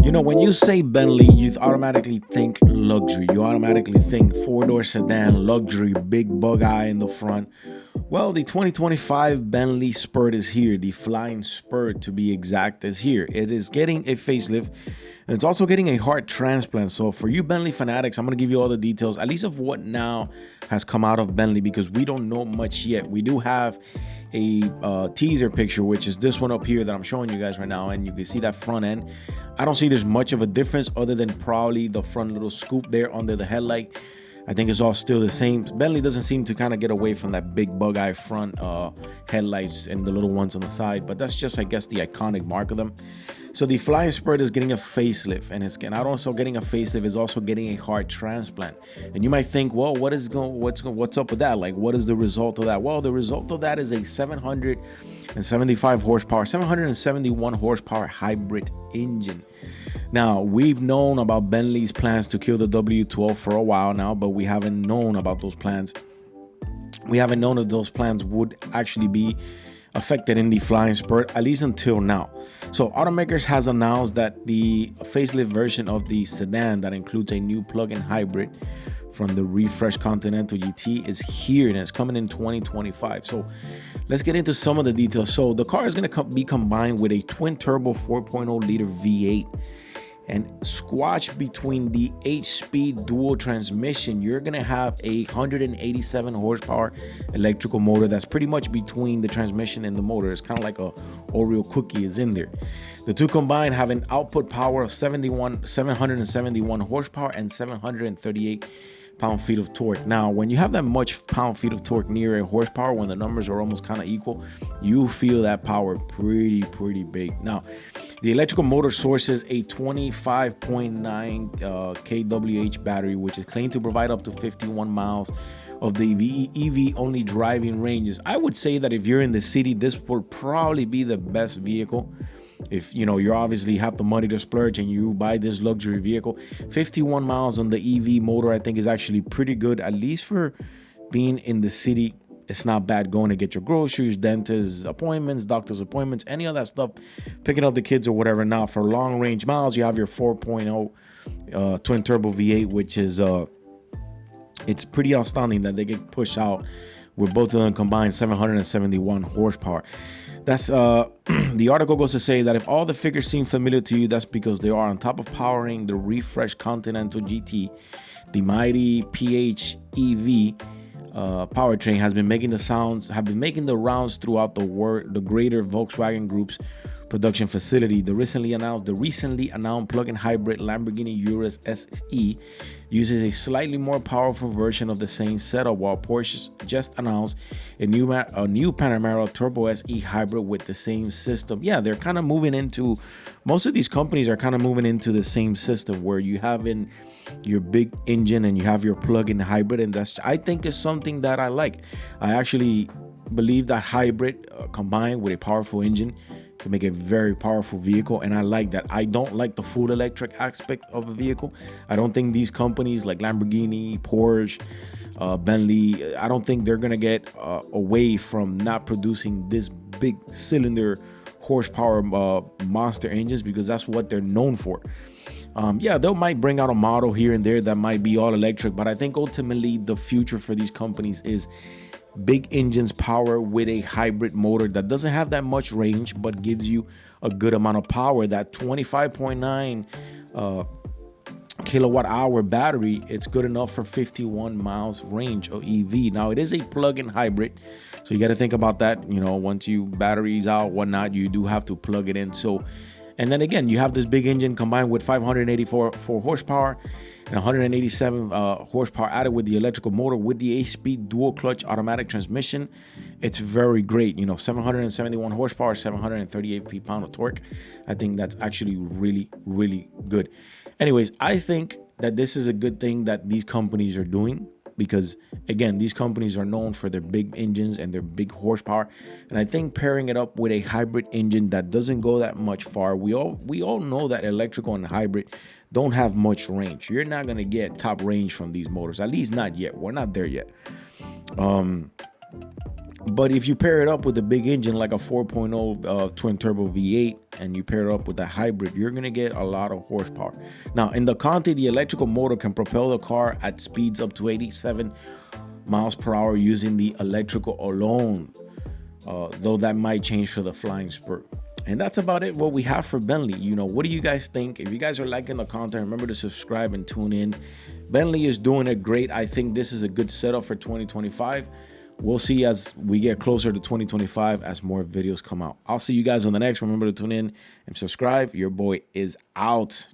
You know, when you say Bentley, you automatically think luxury. You automatically think four-door sedan, luxury, big bug eye in the front. Well, the 2025 Bentley Spur is here. The Flying Spur, to be exact, is here. It is getting a facelift, and it's also getting a heart transplant. So for you Bentley fanatics, I'm going to give you all the details, at least of what now has come out of Bentley, because we don't know much yet. We do have a teaser picture, which is this one up here that I'm showing you guys right now, and you can see that front end. I don't see there's much of a difference other than probably the front little scoop there under the headlight. I think it's all still the same. Bentley doesn't seem to kind of get away from that big bug eye front headlights and the little ones on the side, but that's just, I guess, the iconic mark of them. So the Flying Spur is getting a facelift, and it's not also getting a facelift, it's also getting a heart transplant. And you might think, well, what's up with that? Like, what is the result of that? Well, the result of that is a 775 horsepower, 771 horsepower hybrid engine. Now, we've known about Bentley's plans to kill the W12 for a while now, but we haven't known about those plans. We haven't known if those plans would actually be affected in the Flying Spur, at least until now. So automakers has announced that the facelift version of the sedan that includes a new plug-in hybrid from the refreshed Continental GT is here, and it's coming in 2025. So let's get into some of the details. So the car is going to be combined with a twin turbo 4.0 liter V8, and squashed between the 8-speed dual transmission, you're gonna have a 187 horsepower electrical motor that's pretty much between the transmission and the motor. It's kind of like a Oreo cookie is in there. The two combined have an output power of 771 horsepower and 738 pound-feet of torque. Now, when you have that much pound-feet of torque near a horsepower, when the numbers are almost kind of equal, you feel that power pretty big. Now, the electrical motor sources a 25.9 kWh battery, which is claimed to provide up to 51 miles of the EV-only driving ranges. I would say that if you're in the city, this will probably be the best vehicle. If you obviously have the money to splurge and you buy this luxury vehicle, 51 miles on the EV motor, I think is actually pretty good, at least for being in the city. It's not bad going to get your groceries, dentist appointments, doctor's appointments, any of that stuff, picking up the kids or whatever. Now, for long range miles, you have your 4.0 twin turbo V8, which is it's pretty outstanding that they get pushed out with both of them combined 771 horsepower. That's the article goes to say that if all the figures seem familiar to you, that's because they are on top of powering the refreshed Continental GT. The mighty PHEV powertrain have been making the rounds throughout the greater Volkswagen Group's production facility. The recently announced plug-in hybrid Lamborghini Urus SE uses a slightly more powerful version of the same setup, while Porsche just announced a new Panamera Turbo SE hybrid with the same system. Yeah, they're kind of moving into, most of these companies are kind of moving into the same system where you have in your big engine and you have your plug-in hybrid, and that's, I think, is something that I like. I actually believe that hybrid combined with a powerful engine to make a very powerful vehicle, and I like that. I don't like the full electric aspect of a vehicle. I don't think these companies like Lamborghini, Porsche, Bentley, I don't think they're gonna get away from not producing this big cylinder horsepower monster engines, because that's what they're known for. Yeah, they might bring out a model here and there that might be all electric, but I think ultimately the future for these companies is big engines power with a hybrid motor that doesn't have that much range but gives you a good amount of power. That 25.9 kilowatt hour battery, it's good enough for 51 miles range of EV. Now, it is a plug-in hybrid, so you got to think about that. Once you batteries out, whatnot, you do have to plug it in. So, and then again, you have this big engine combined with 584 horsepower and 187 horsepower added with the electrical motor with the 8-speed dual clutch automatic transmission. It's very great. 771 horsepower, 738 feet-pound of torque. I think that's actually really good. Anyways, I think that this is a good thing that these companies are doing, because again, these companies are known for their big engines and their big horsepower, and I think pairing it up with a hybrid engine that doesn't go that much far. We all know that electrical and hybrid don't have much range. You're not gonna get top range from these motors, at least not yet. We're not there yet. But if you pair it up with a big engine like a 4.0 twin turbo V8 and you pair it up with a hybrid, you're gonna get a lot of horsepower. Now in the Conti, the electrical motor can propel the car at speeds up to 87 miles per hour using the electrical alone, though that might change for the Flying Spur. And that's about it, what we have for Bentley. You know, what do you guys think? If you guys are liking the content, remember to subscribe and tune in. Bentley is doing it great. I think this is a good setup for 2025. We'll see as we get closer to 2025 as more videos come out. I'll see you guys on the next. Remember to tune in and subscribe. Your boy is out.